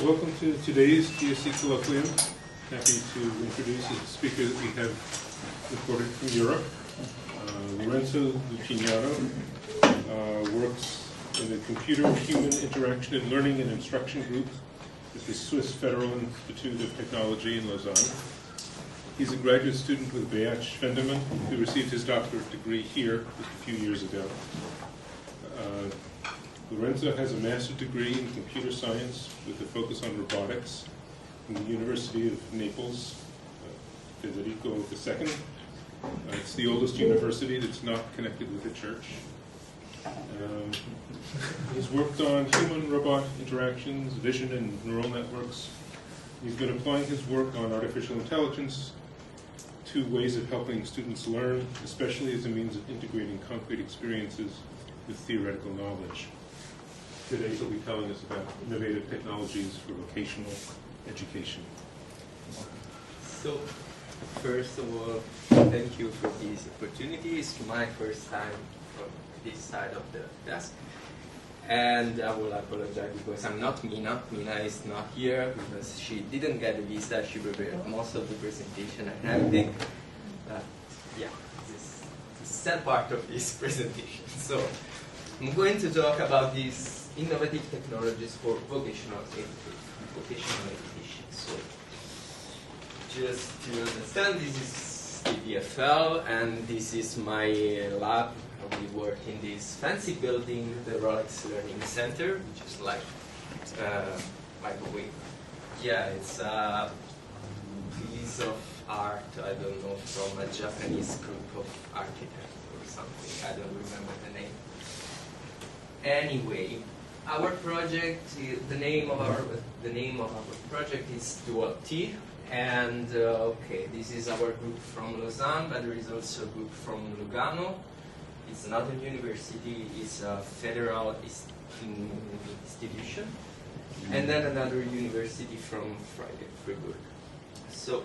welcome to today's GSC Colloquium. Happy to introduce the speaker that we have reported from Europe. Lorenzo Lucignano works in the Computer Human Interaction and Learning and Instruction Group at the Swiss Federal Institute of Technology in Lausanne. He's a graduate student with Beat Schwendemann, who received his doctorate degree here just a few years ago. Lorenzo has a master's degree in computer science with a focus on robotics from the University of Naples, Federico II. It's the oldest university that's not connected with the church. He's worked on human-robot interactions, vision, and neural networks. He's been applying his work on artificial intelligence to ways of helping students learn, especially as a means of integrating concrete experiences with theoretical knowledge. Today he'll be telling us about innovative technologies for vocational education. So, first of all, thank you for this opportunity. It's my first time from this side of the desk. And I will apologize because I'm not Mina. Mina is not here because she didn't get the visa. She prepared most of the presentation and everything. But yeah, this is the sad part of this presentation. So, I'm going to talk about these innovative technologies for vocational education. So, just to understand, this is the VFL, and this is my lab. We work in this fancy building, the Rolex Learning Center, which is like, by the way, yeah, it's a piece of art, I don't know, from a Japanese group of architects or something. I don't remember the name. Anyway, our project, the name of our project is Dual T, and okay, this is our group from Lausanne, but there is also a group from Lugano. It's not a university; it's a federal institution, and then another university from Freiburg. So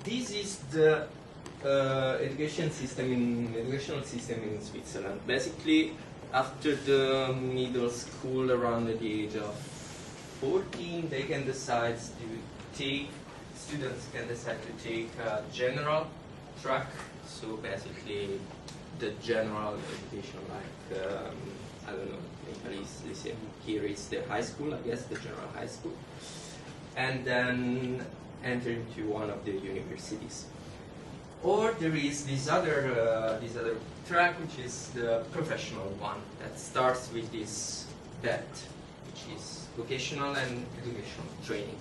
this is the educational system in Switzerland. Basically, after the middle school, around the age of 14, they can decide to take, students can decide to take a general track. So basically, the general education, like, I don't know, in Paris, they say here is the high school, I guess, the general high school, and then enter into one of the universities. Or there is this other track, which is the professional one, that starts with this BET, which is vocational and educational training.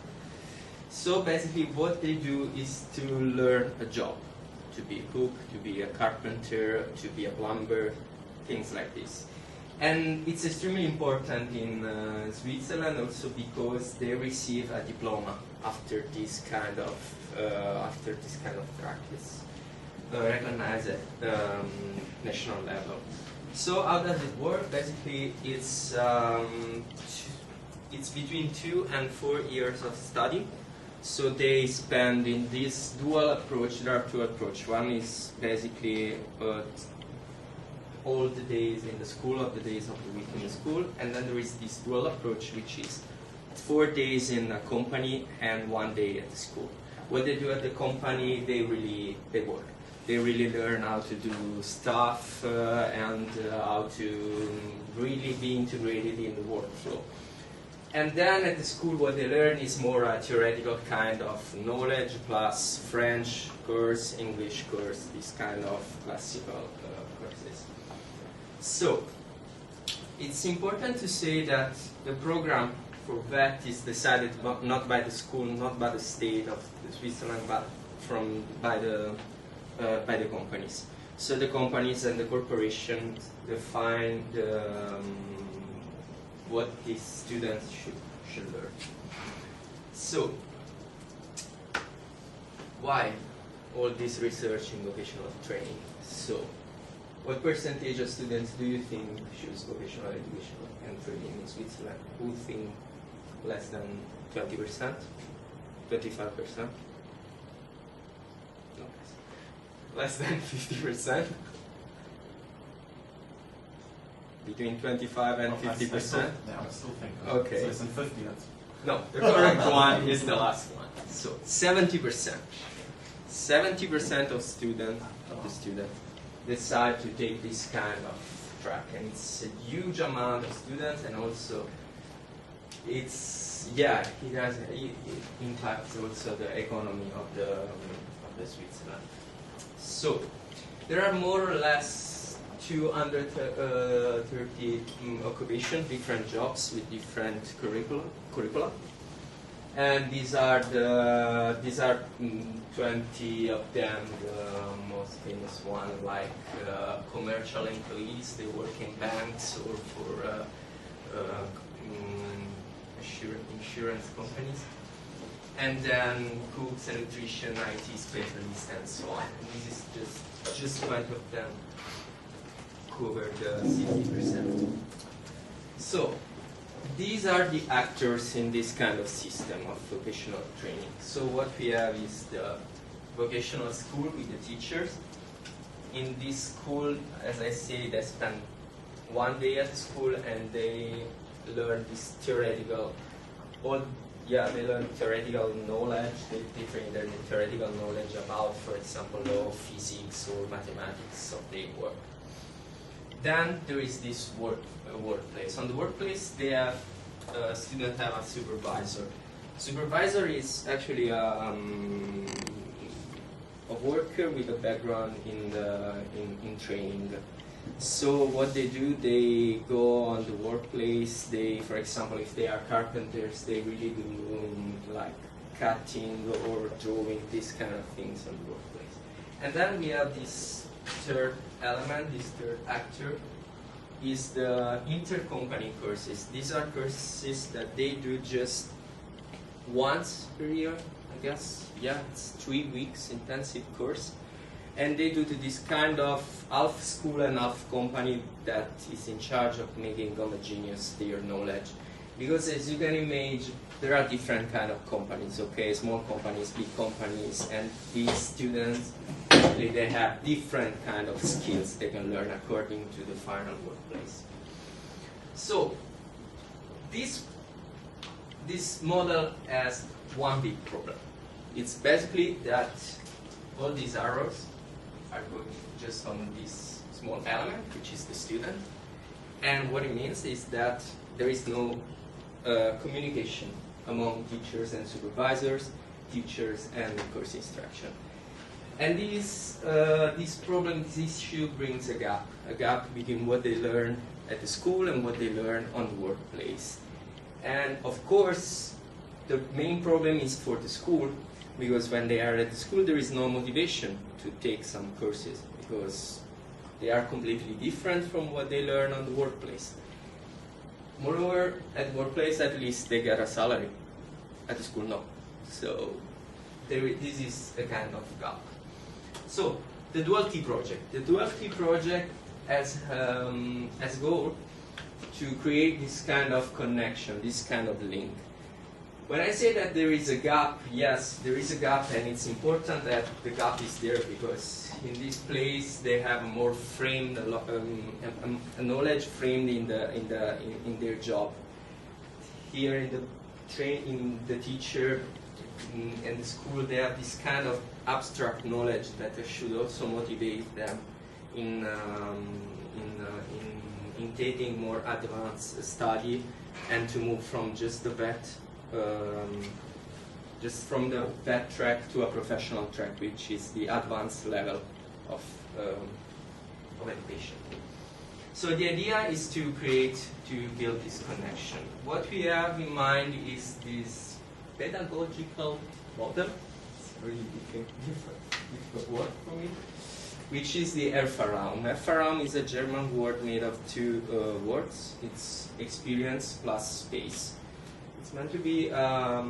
So basically what they do is to learn a job, to be a cook, to be a carpenter, to be a plumber, things like this. And it's extremely important in Switzerland also because they receive a diploma after this kind of practice. Recognized at national level. So how does it work? Basically, it's between 2 and 4 years of study. So they spend in this dual approach. There are two approaches. One is basically all the days in the school, of the days of the week in the school, and then there is this dual approach, which is 4 days in a company and 1 day at the school. What they do at the company, they work. They really learn how to do stuff and how to really be integrated in the workflow. And then at the school what they learn is more a theoretical kind of knowledge plus French course, English course, this kind of classical courses. So, it's important to say that the program for VET is decided not by the school, not by the state of Switzerland, but by the companies. So the companies and the corporations define what these students should learn. So, why all this research in vocational training? So, what percentage of students do you think choose vocational education and training in Switzerland? Who think less than 20%? 25%? Less than 50%. between 25 and 50%. Yeah, I still think. Okay. So it's in 50. That's No, the correct one is the last one. So 70%. 70% of the students decide to take this kind of track, and it's a huge amount of students, and also it impacts also the economy of the Switzerland. So there are more or less 230 occupations, different jobs with different curricula. And these are 20 of them, the most famous one, like commercial employees. They work in banks or for insurance companies. And then cooks, electrician, IT specialists, and so on. And this is just 20 of them cover the 60%. So these are the actors in this kind of system of vocational training. So what we have is the vocational school with the teachers. In this school, as I say, they spend 1 day at the school and they learn this theoretical, they learn theoretical knowledge. They train their theoretical knowledge about, for example, law, physics, or mathematics of their work. Then there is this workplace. On the workplace, they have students have a supervisor. Supervisor is actually a worker with a background in training. So what they do, they go on the workplace. They, for example, if they are carpenters, they really do like cutting or drawing, these kind of things on the workplace. And then we have this third element, this third actor, is the intercompany courses. These are courses that they do just once per year, I guess. Yeah, it's 3 weeks intensive course. And they do to this kind of half school and half company that is in charge of making homogeneous their knowledge. Because as you can imagine, there are different kind of companies, okay? Small companies, big companies, and these students, they have different kind of skills they can learn according to the final workplace. So, this model has one big problem. It's basically that all these arrows are going just on this small element, which is the student. And what it means is that there is no communication among teachers and supervisors, teachers and course instruction. And this issue brings a gap between what they learn at the school and what they learn on the workplace. And of course, the main problem is for the school, because when they are at the school, there is no motivation to take some courses, because they are completely different from what they learn on the workplace. Moreover, at the workplace, at least they get a salary. At the school, no. So this is a kind of gap. So the Dual T project. The Dual T project has goal to create this kind of connection, this kind of link. When I say that there is a gap, yes, there is a gap, and it's important that the gap is there, because in this place they have more framed a knowledge framed in their job. Here in the teacher in the school, they have this kind of abstract knowledge that should also motivate them in taking more advanced study and to move from just the vet. Just from the vet track to a professional track, which is the advanced level of education. So the idea is to build this connection. What we have in mind is this pedagogical model. It's a really difficult word for me. Which is the Erfahrung. Erfahrung is a German word made of two words. It's experience plus space. It's meant to be a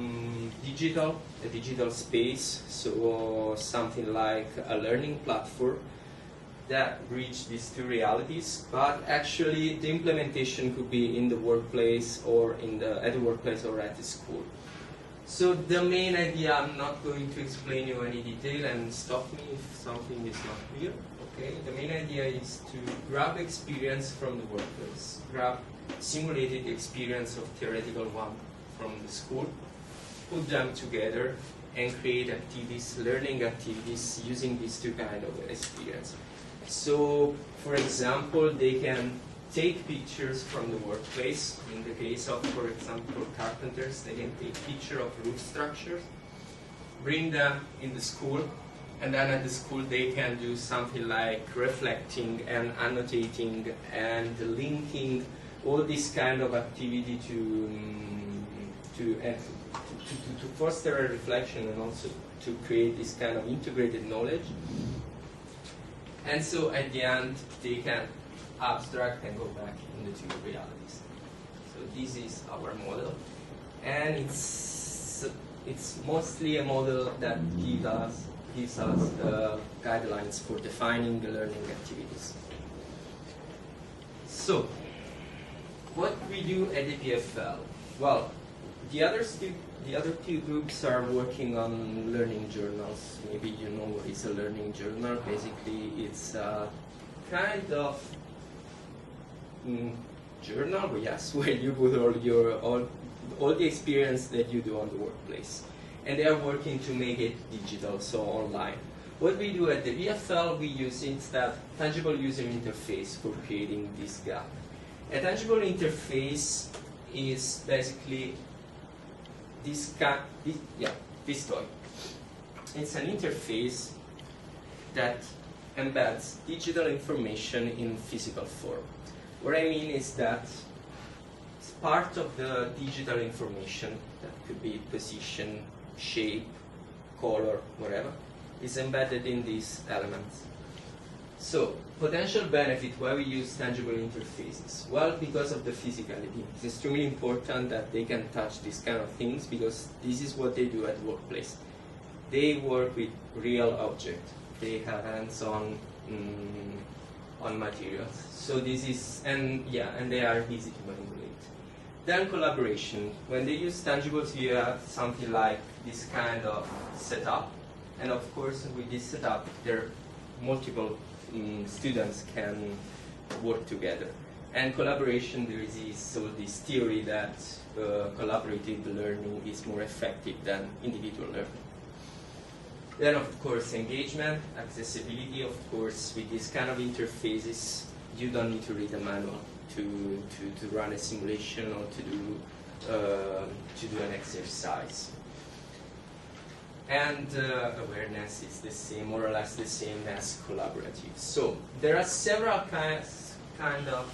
digital space, so something like a learning platform that bridge these two realities. But actually, the implementation could be in the workplace or at the workplace or at the school. So the main idea, I'm not going to explain you any detail and stop me if something is not clear. Okay, the main idea is to grab experience from the workplace, grab simulated experience of theoretical one from the school, put them together and create activities, learning activities using these two kinds of experience. So, for example, they can take pictures from the workplace. In the case of, for example, carpenters, they can take picture of roof structures, bring them in the school, and then at the school they can do something like reflecting and annotating and linking all this kind of activity to foster a reflection and also to create this kind of integrated knowledge. And so at the end they can abstract and go back into two realities. So this is our model, and it's mostly a model that gives us the guidelines for defining the learning activities. So, what we do at the PFL? Well, the other two groups are working on learning journals. Maybe you know what is a learning journal. Basically, it's a kind of journal, yes, where you put all the experience that you do on the workplace. And they are working to make it digital, so online. What we do at the VFL, we use instead tangible user interface for creating this gap. A tangible interface is basically this toy. It's an interface that embeds digital information in physical form. What I mean is that it's part of the digital information that could be position, shape, color, whatever, is embedded in these elements. So, potential benefit why we use tangible interfaces? Well, because of the physicality. It's extremely important that they can touch these kind of things because this is what they do at the workplace. They work with real objects. They have hands-on on materials. So this is, and they are easy to manipulate. Then collaboration. When they use tangibles, you have something like this kind of setup. And of course, with this setup, there are multiple students can work together. And collaboration, there is this theory that collaborative learning is more effective than individual learning. Then, of course, engagement, accessibility. Of course, with this kind of interfaces, you don't need to read a manual to run a simulation or to do an exercise. And awareness is the same, more or less the same as collaborative. So there are several kind of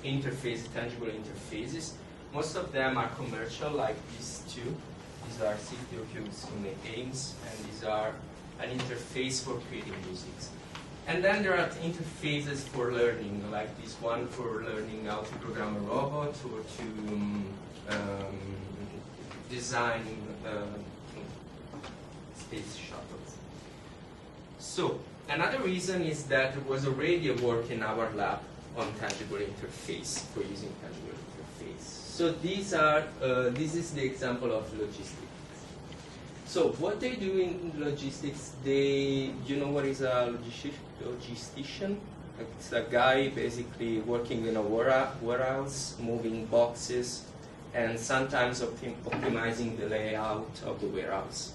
interface, tangible interfaces. Most of them are commercial, like these two. These are CPOQs in the games, and these are an interface for creating music. And then there are interfaces for learning, like this one for learning how to program a robot or to design space shuttles. So another reason is that there was already a work in our lab on tangible interface for using tangible interface. So these are this is the example of logistics. So what they do in logistics, you know what is a logistician? It's a guy basically working in a warehouse, moving boxes, and sometimes optimizing the layout of the warehouse.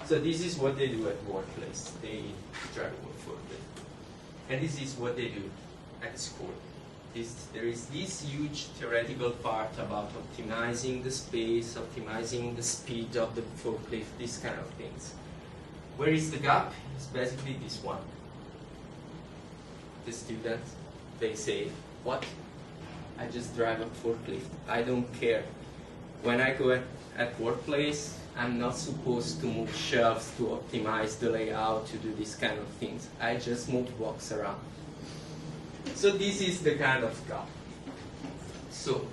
So this is what they do at workplace. They try to work for them. And this is what they do at school. There is this huge theoretical part about optimizing the space, optimizing the speed of the forklift, these kind of things. Where is the gap? It's basically this one. The students, they say, what? I just drive a forklift. I don't care. When I go at workplace, I'm not supposed to move shelves to optimize the layout, to do these kind of things. I just move box around. So this is the kind of gap. So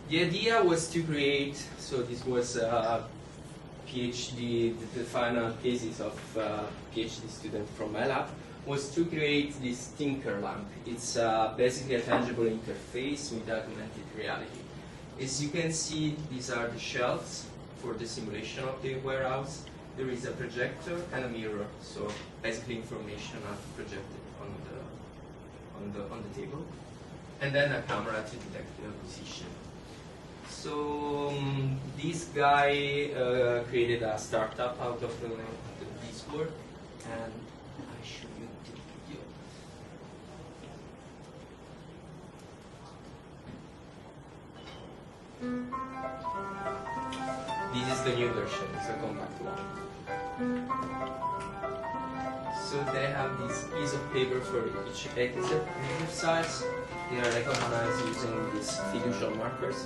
the idea was to create, so this was a PhD, the final thesis of a PhD student from my lab, was to create this Tinker lamp. It's basically a tangible interface with augmented reality. As you can see, these are the shelves for the simulation of the warehouse. There is a projector and a mirror, so basically information are projected on the table, and then a camera to detect the position. So this guy created a startup out of this work, and I show you the video. This is the new version, it's a compact one. So they have this piece of paper for each exercise. They are recognized using these fiducial markers.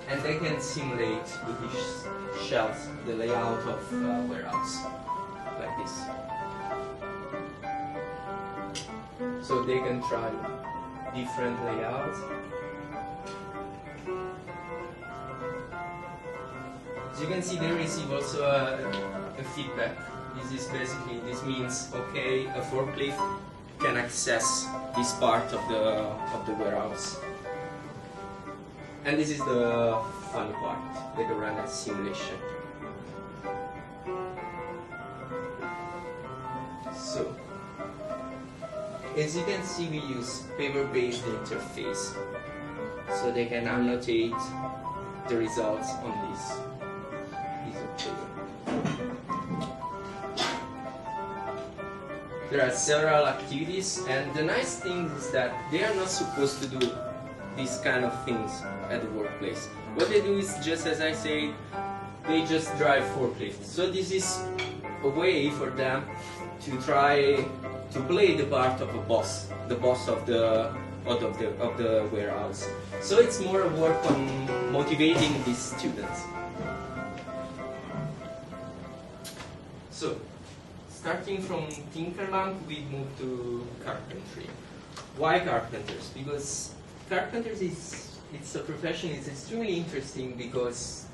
And they can simulate with each shelf the layout of a warehouse, like this. So they can try different layouts. As you can see, they receive also a feedback. This means, okay, a forklift can access this part of the warehouse. And this is the fun part, they can run a simulation. So, as you can see, we use paper-based interface. So they can annotate the results on this piece of paper. There are several activities, and the nice thing is that they are not supposed to do these kind of things at the workplace. What they do is, just as I say, they just drive forklifts. So this is a way for them to try to play the part of a boss, the boss of the warehouse. So it's more a work on motivating these students. So, starting from Tinkerland, we move to carpentry. Why carpenters? Because carpenters it's a profession, it's extremely interesting because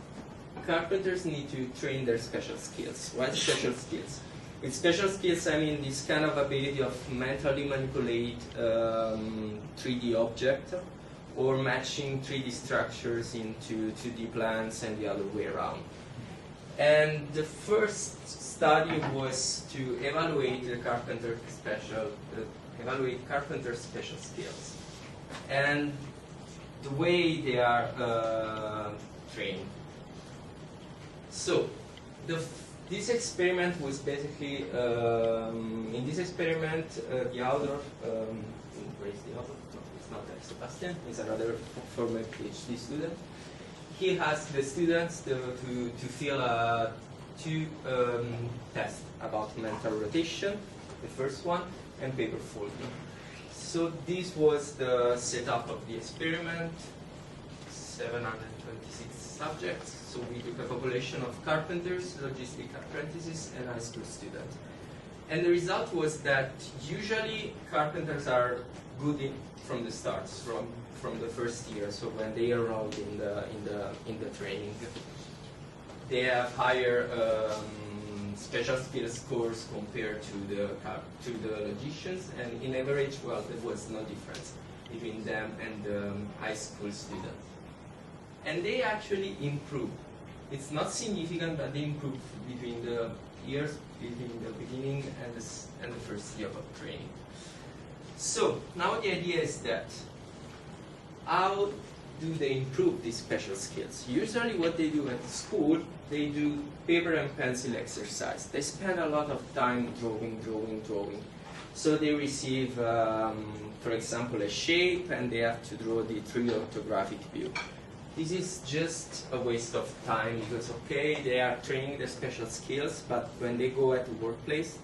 carpenters need to train their special skills. Why special skills? With special skills, I mean this kind of ability of mentally manipulate 3D object or matching 3D structures into 2D plans and the other way around. And the first study was to evaluate the carpenter's special skills and the way they are trained. So, this experiment was basically, in this experiment, the author, where is the author? No, it's not there, Sebastian, it's another former PhD student. He has the students to fill two tests about mental rotation, the first one, and paper folding. So this was the setup of the experiment, 726 subjects. So we took a population of carpenters, logistic apprentices, and high school students. And the result was that usually carpenters are good from the start, from the first year. So when they enrolled in the training, they have higher special skills scores compared to the logicians, and in average, well, there was no difference between them and the high school students. And they actually improved. It's not significant, but they improved between the years, between the beginning and the first year of training. So now the idea is that how do they improve these special skills? Usually what they do at school, they do paper and pencil exercise. They spend a lot of time drawing. So they receive, for example, a shape, and they have to draw the 3D orthographic view. This is just a waste of time because, okay, they are training their special skills, but when they go at the workplace,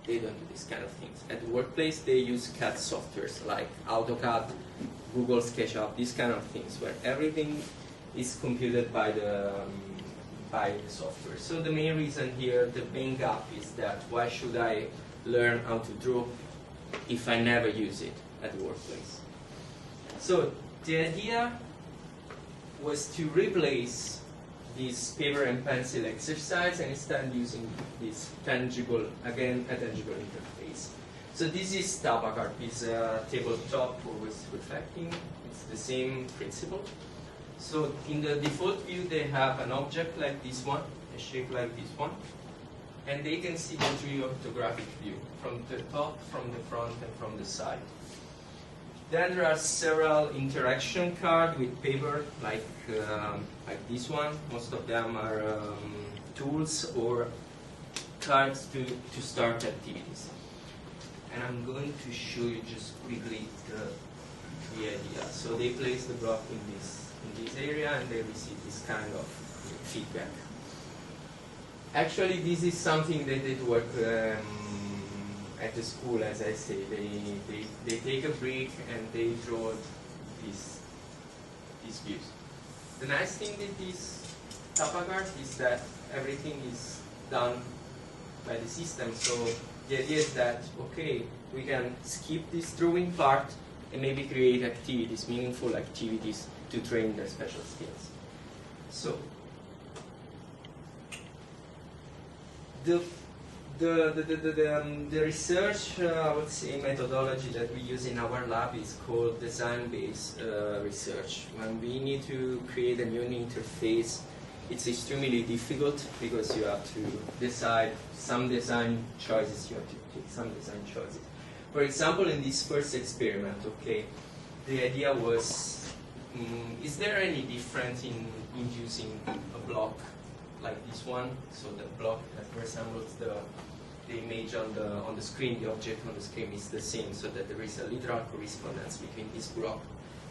they don't do these kind of things. At the workplace, they use CAD softwares like AutoCAD, Google SketchUp, these kind of things, where everything is computed by the software. So the main reason here, the main gap is that why should I learn how to draw if I never use it at the workplace? So the idea was to replace this paper and pencil exercise and instead using this tangible interface. So this is Tabacarp, is a tabletop always reflecting. It's the same principle. So in the default view, they have an object like this one, a shape like this one, and they can see the three orthographic view from the top, from the front, and from the side. Then there are several interaction cards with paper, like this one. Most of them are tools or cards to start activities. And I'm going to show you just quickly the idea. So they place the block in this area, and they receive this kind of feedback. Actually, this is something they did work at the school, as I say. They take a break and they draw these views. The nice thing with this Tapa card is that everything is done by the system. So the idea is that, okay, we can skip this drawing part and maybe create activities, meaningful activities, to train their special skills. So the research, I would say, methodology that we use in our lab is called design-based research. When we need to create a new interface, it's extremely difficult because you have to decide some design choices. You have to take some design choices. For example, in this first experiment, okay, the idea was, is there any difference in using a block like this one? So the block that resembles the image on the screen, the object on the screen is the same, so that there is a literal correspondence between this block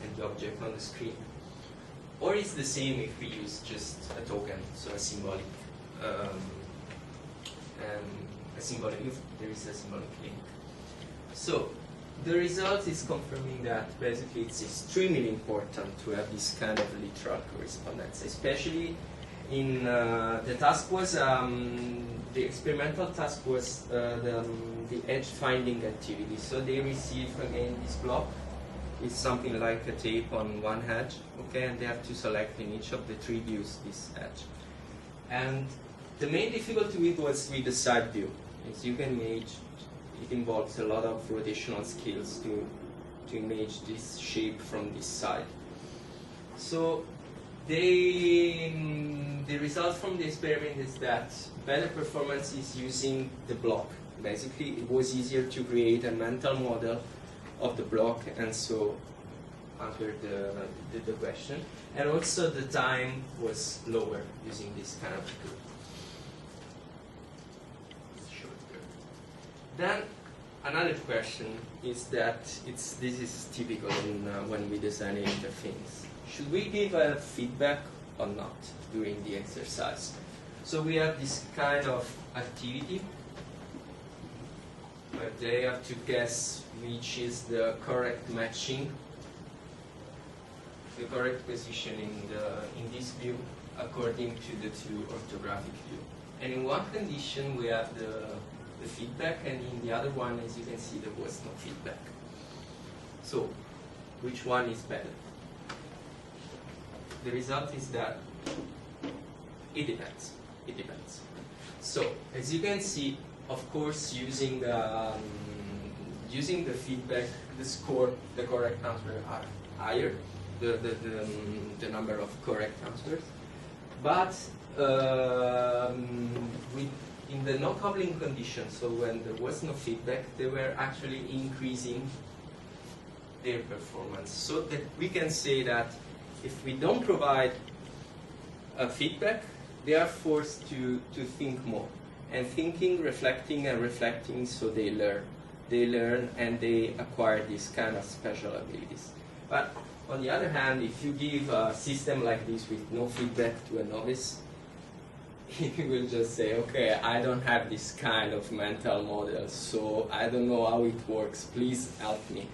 and the object on the screen. Or it's the same if we use just a token, so a symbolic, if there is a symbolic link. So the result is confirming that basically it's extremely important to have this kind of literal correspondence, especially in the task was, the experimental task was the edge finding activity. So they receive again this block with something like a tape on one edge, okay, and they have to select in each of the three views this edge. And the main difficulty with was with the side view. As you can imagine, it involves a lot of rotational skills to image this shape from this side. So the result from the experiment is that better performance is using the block. Basically, it was easier to create a mental model of the block and so answer the question. And also the time was lower using this kind of tool. Then another question is that this is typical when we design an interface. Should we give a feedback or not during the exercise? So we have this kind of activity where they have to guess which is the correct matching, the correct position in this view according to the two orthographic view. And in one condition we have the feedback, and in the other one, as you can see, there was no feedback. So which one is better? The result is that it depends. It depends. So as you can see, of course, using the feedback, the score, the correct answers are higher, the number of correct answers. But in the no coupling condition, so when there was no feedback, they were actually increasing their performance. So that we can say that if we don't provide a feedback, they are forced to think more. And thinking, reflecting, and reflecting, so they learn. They learn and they acquire these kind of special abilities. But on the other hand, if you give a system like this with no feedback to a novice, he will just say, okay, I don't have this kind of mental model, so I don't know how it works, please help me.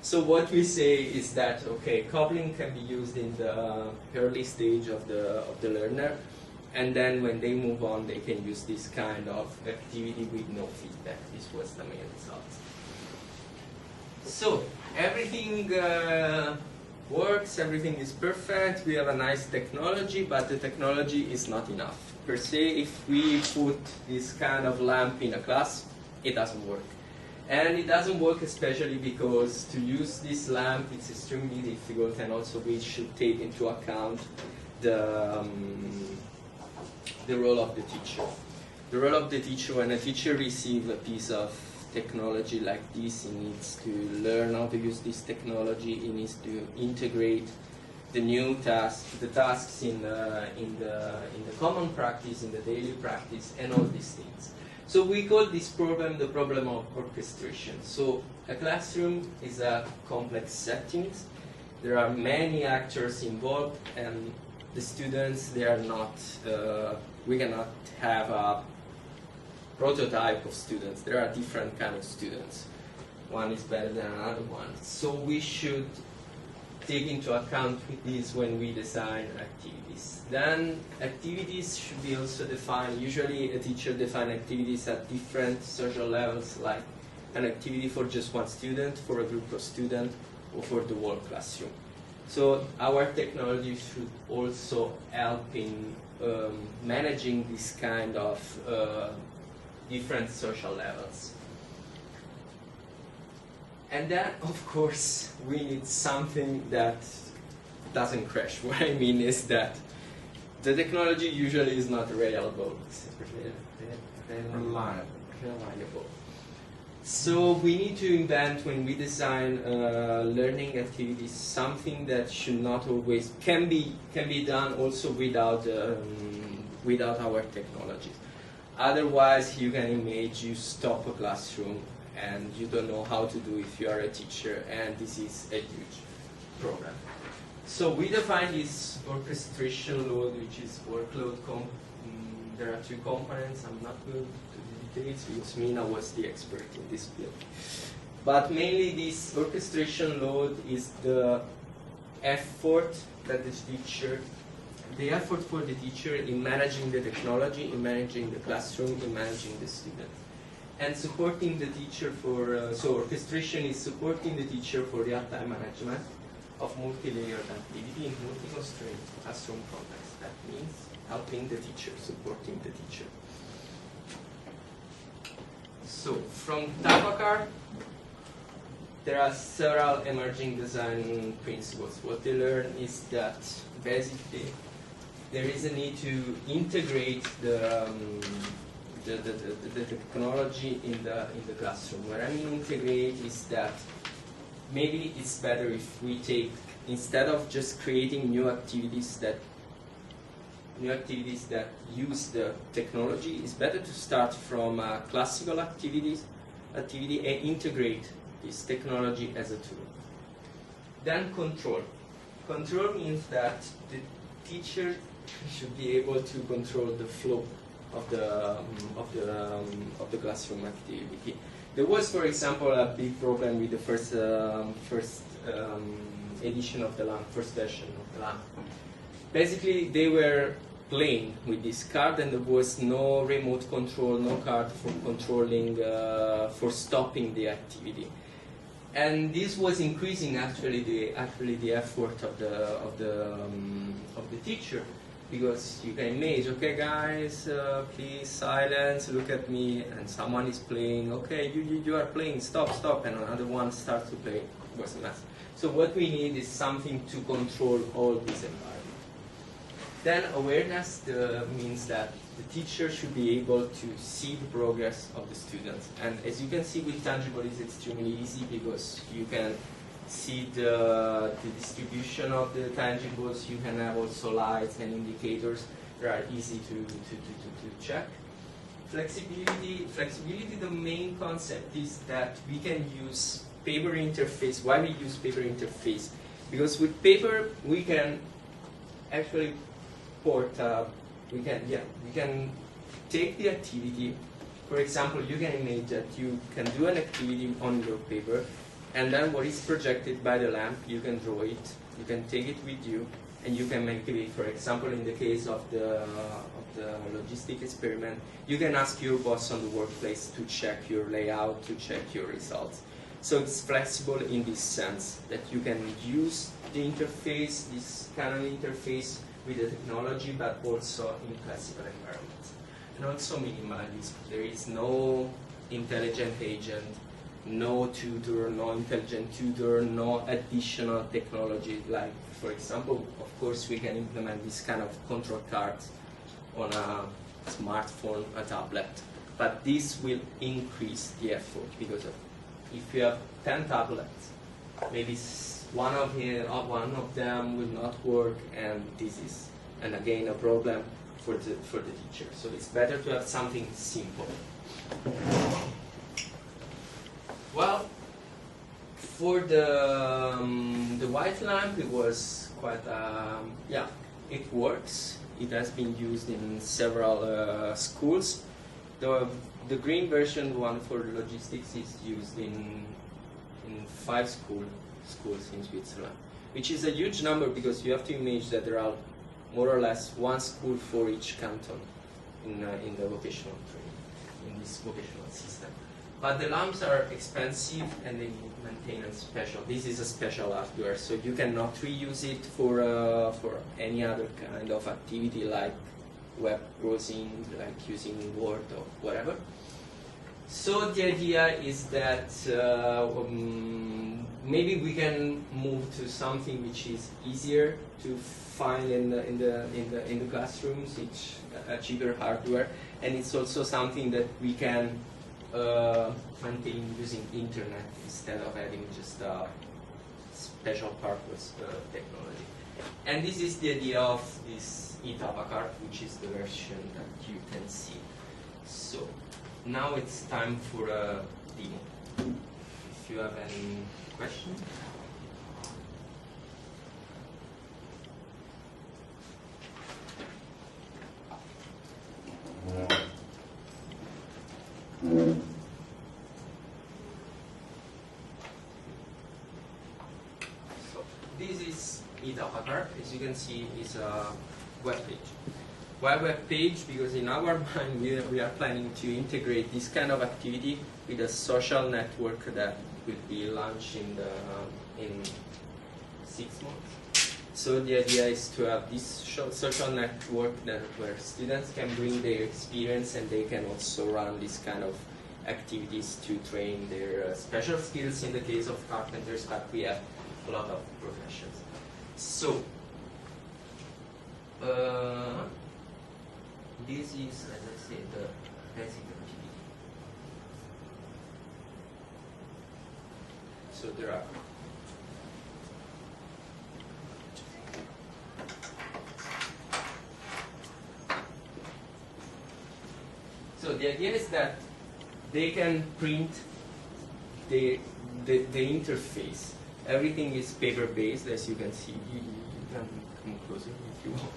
So what we say is that, okay, coupling can be used in the early stage of the learner, and then when they move on, they can use this kind of activity with no feedback. This was the main result. So everything works, everything is perfect, we have a nice technology, but the technology is not enough. Per se, if we put this kind of lamp in a class, it doesn't work. And it doesn't work especially because to use this lamp it's extremely difficult, and also we should take into account the role of the teacher. The role of the teacher, when a teacher receives a piece of technology like this, he needs to learn how to use this technology, he needs to integrate the new tasks, the tasks in the common practice, in the daily practice, and all these things. So we call this problem the problem of orchestration. So a classroom is a complex setting. There are many actors involved, and the students, they are not, we cannot have a prototype of students. There are different kinds of students. One is better than another one. So we should take into account with this when we design activities. Then activities should be also defined. Usually a teacher defines activities at different social levels, like an activity for just one student, for a group of students, or for the whole classroom. So our technology should also help in managing this kind of different social levels. And then, of course, we need something that doesn't crash. What I mean is that the technology usually is not reliable. So we need to invent, when we design learning activities, something that should not always can be done also without our technologies. Otherwise, you can imagine you stop a classroom and you don't know how to do if you are a teacher, and this is a huge problem. So we define this orchestration load, which is workload. There are two components. I'm not going to the details because Mina was the expert in this field. But mainly this orchestration load is the effort that the teacher, the effort for the teacher in managing the technology, in managing the classroom, in managing the student. And supporting the teacher for, so orchestration is supporting the teacher for real-time management of multi-layered activity in multi-constrained classroom context. That means helping the teacher, supporting the teacher. So from Tabakar, there are several emerging design principles. What they learn is that basically there is a need to integrate the technology in the classroom. What I mean integrate is that maybe it's better if we take, instead of just creating new activities that use the technology, it's better to start from classical activity and integrate this technology as a tool. Then control. Control means that the teacher should be able to control the flow of the classroom activity. There was, for example, a big problem with the first edition of the LAMP, first version of the LAMP. Basically, they were playing with this card, and there was no remote control, no card for controlling, for stopping the activity. And this was increasing actually the effort of the teacher. Because you can imagine, okay guys, please silence, look at me, and someone is playing, okay, you are playing, stop, and another one starts to play. It was a mess. So what we need is something to control all this environment. Then awareness means that the teacher should be able to see the progress of the students. And as you can see with tangible, it's extremely easy because you can see the distribution of the tangibles. You can have also lights and indicators that are easy to check. Flexibility, the main concept is that we can use paper interface. Why we use paper interface? Because with paper we can actually port, we can take the activity. For example, you can imagine that you can do an activity on your paper, and then what is projected by the lamp, you can draw it, you can take it with you, and you can make it. For example, in the case of the logistic experiment, you can ask your boss on the workplace to check your layout, to check your results. So it's flexible in this sense that you can use the interface, this kind of interface with the technology, but also in classical environments. And also minimalism. There is no intelligent agent no tutor, no intelligent tutor, no additional technology. Like, for example, of course, we can implement this kind of control cards on a smartphone, a tablet, but this will increase the effort because if you have 10 tablets, maybe one of them will not work, and this is, and again, a problem for the teacher. So it's better to have something simple. Well, for the white lamp, it was quite, yeah, it works. It has been used in several schools. The green version, the one for logistics, is used in 5 schools in Switzerland, which is a huge number because you have to imagine that there are more or less 1 school for each canton in the vocational training, in this vocational system. But the lamps are expensive and they need maintenance special. This is a special hardware, so you cannot reuse it for any other kind of activity like web browsing, like using Word or whatever. So the idea is that maybe we can move to something which is easier to find in the classrooms. It's a cheaper hardware, and it's also something that we can maintain using internet instead of having just a special purpose technology. And this is the idea of this eTapa card, which is the version that you can see. So now it's time for a demo. If you have any questions. So this is eTapa card. As you can see, is a web page. Why web page? Because in our mind we are planning to integrate this kind of activity with a social network that will be launched in 6 months. So the idea is to have this social network where students can bring their experience and they can also run this kind of activities to train their special skills in the case of carpenters, but we have a lot of professions. So this is, as I said, the basic activity. So there are so the idea is that they can print the interface. Everything is paper-based, as you can see. You can come closer if you want.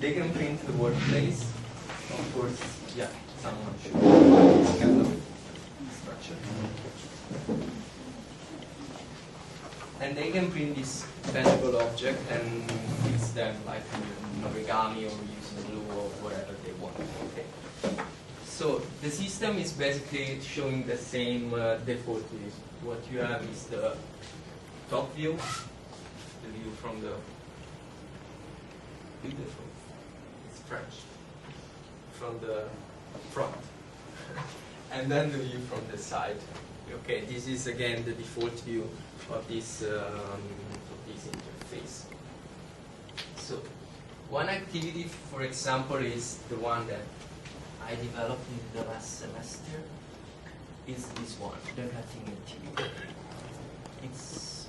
They can print the workplace. Of course, yeah, someone should have this kind of structure. And they can print this tangible object and fix them like in origami or using glue or whatever they want. Okay. So the system is basically showing the same default views. What you have is the top view, the view from the beautiful. French, from the front, and then the view from the side. Okay, this is again the default view of this interface. So, one activity, for example, is the one that I developed in the last semester. Is this one, the cutting activity? It's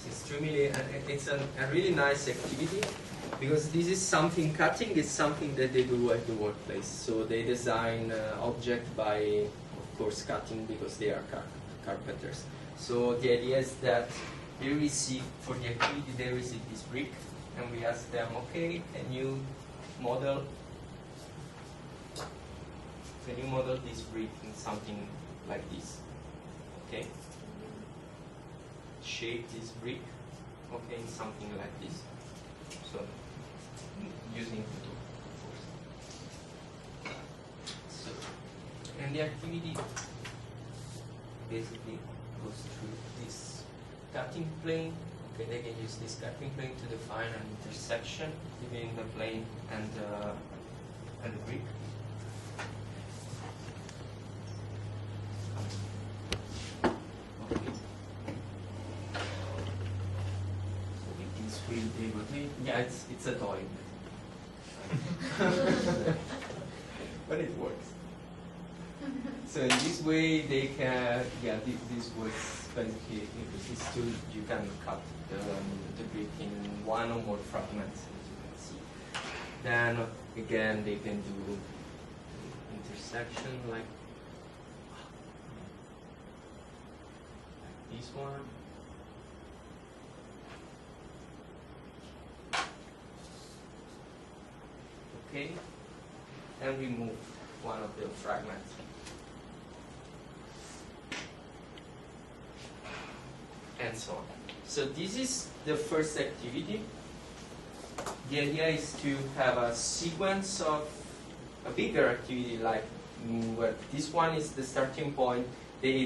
extremely, it's a really nice activity. Because this is something, cutting is something that they do at the workplace. So they design object by, of course, cutting because they are carpenters. So the idea is that they receive, for the activity, they receive this brick, and we ask them, okay, can you model this brick in something like this? Okay? Shape this brick, okay, in something like this. So, using Photo, of course. So, and the activity basically goes through this cutting plane. Okay, they can use this cutting plane to define an intersection between the plane and the brick. it's a toy. But it works. So in this way, they can, yeah, this was basically, with this tool, you can cut the brick in one or more fragments, as you can see. Then, again, they can do intersection like this one. Okay, and remove one of the fragments. And so on. So this is the first activity. The idea is to have a sequence of a bigger activity, like where this one is the starting point. They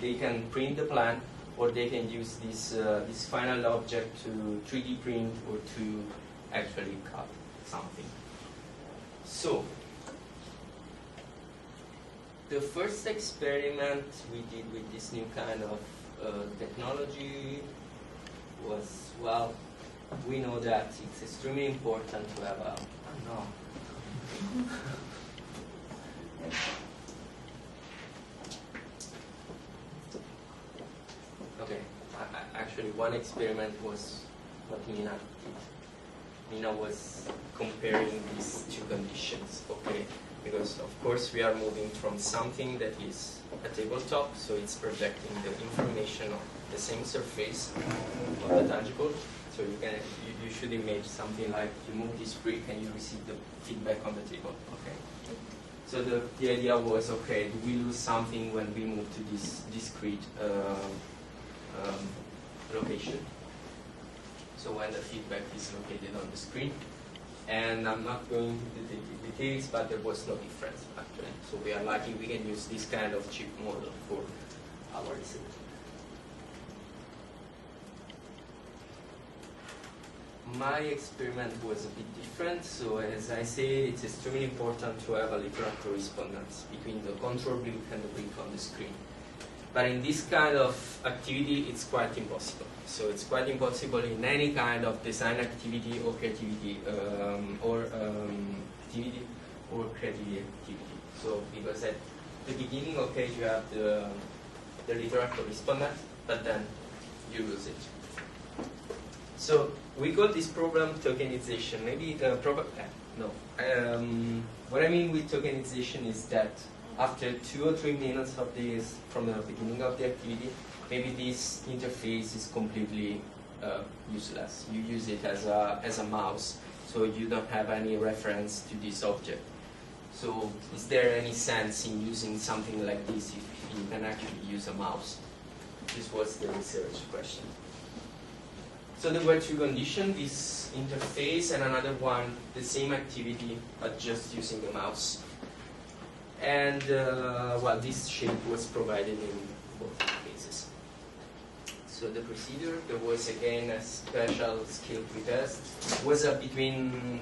can print the plan, or they can use this final object to 3D print or to actually cut something. So the first experiment we did with this new kind of technology was, well, we know that it's extremely important to have a, okay, actually one experiment was what Mina did. Mina was comparing these two conditions, okay? Because of course we are moving from something that is a tabletop, so it's projecting the information on the same surface of the tangible. So you should imagine something like you move this brick and you receive the feedback on the table, okay? So the idea was, okay, do we lose something when we move to this discrete location? So when the feedback is located on the screen. And I'm not going into the details, but there was no difference actually. So we are lucky we can use this kind of cheap model for our research. My experiment was a bit different. So as I say, it's extremely important to have a literal correspondence between the control brick and the brick on the screen. But in this kind of activity, it's quite impossible. So it's quite impossible in any kind of design activity or creativity, activity or creativity activity. So because at the beginning, okay, you have the literal correspondence, but then you lose it. So we call this problem tokenization. Maybe no. What I mean with tokenization is that after 2 or 3 minutes of this, from the beginning of the activity, maybe this interface is completely useless. You use it as a mouse, so you don't have any reference to this object. So is there any sense in using something like this if you can actually use a mouse? This was the research question. So there were 2 conditions, this interface and another one, the same activity, but just using a mouse. And, well, this shape was provided in both cases. So the procedure, there was again a special skill pretest. It was a between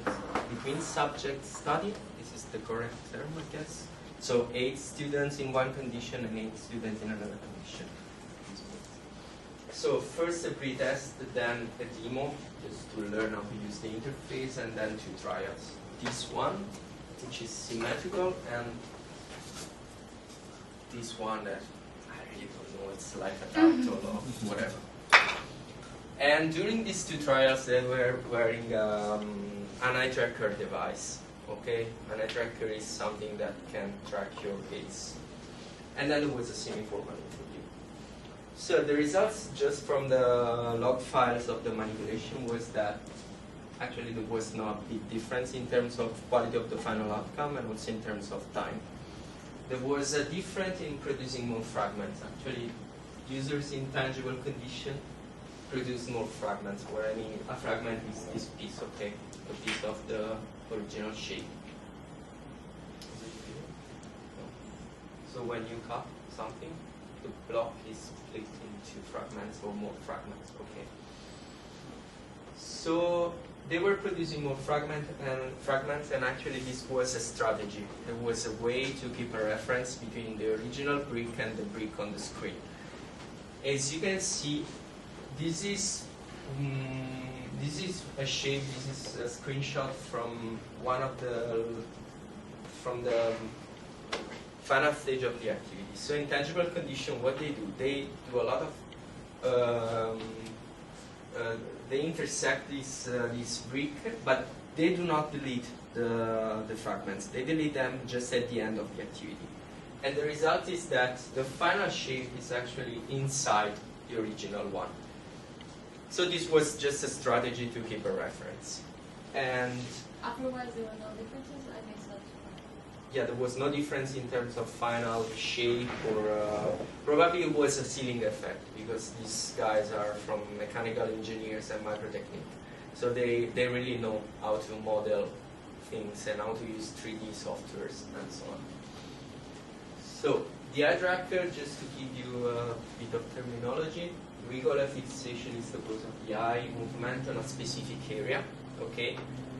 subject study. This is the correct term, I guess. So 8 students in one condition and 8 students in another condition. So first a pretest, then a demo, just to learn how to use the interface, and then 2 trials. This one, which is symmetrical, and this one that I really don't know, it's like a dactyl or whatever. And during these 2 trials, they were wearing an eye tracker device. Okay, an eye tracker is something that can track your gaze. And then there was a semi-formal interview. So the results just from the log files of the manipulation was that actually there was no big difference in terms of quality of the final outcome and also in terms of time. There was a difference in producing more fragments. Actually, users in tangible condition produce more fragments, where I mean a fragment is this piece, okay? A piece of the original shape. So when you cut something, the block is split into fragments or more fragments, okay? So they were producing more fragments, and actually this was a strategy. There was a way to keep a reference between the original brick and the brick on the screen. As you can see, this is this is a shape. This is a screenshot from one of the final stage of the activity. So in tangible condition, what they do a lot of they intersect this brick, but they do not delete the fragments. They delete them just at the end of the activity. And the result is that the final shape is actually inside the original one. So this was just a strategy to keep a reference. And afterwards there were no differences? I mixed up. Yeah, there was no difference in terms of final shape, or probably it was a ceiling effect, because these guys are from mechanical engineers and microtechnique. So they really know how to model things and how to use 3D softwares and so on. So the eye tracker, just to give you a bit of terminology, regular fixation is the cause of the eye movement on a specific area, okay?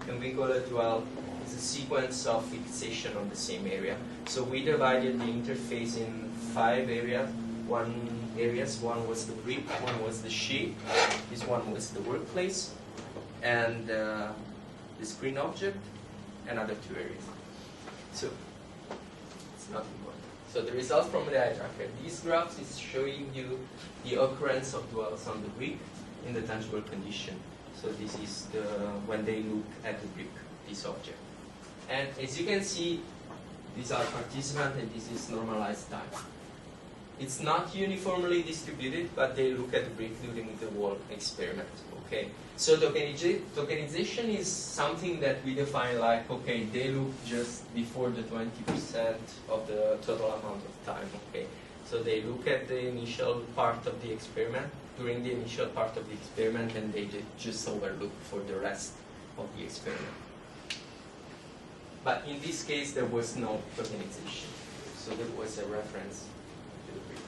And regular dwell is a sequence of fixation on the same area. So we divided the interface in 5 areas. One was the brick, one was the shape, this one was the workplace, and the screen object, and other 2 areas. So it's not important. So the result from the eye tracker, these graphs is showing you the occurrence of dwells on the brick in the tangible condition. So this is when they look at the brick, this object. And as you can see, these are participants and this is normalized time. It's not uniformly distributed, but they look at the brick during the whole experiment. Okay. So tokenization is something that we define like, okay, they look just before the 20% of the total amount of time. Okay. So they look at the initial part of the experiment, during the initial part of the experiment, and they just overlook for the rest of the experiment. But in this case, there was no tokenization. So there was a reference to the brick.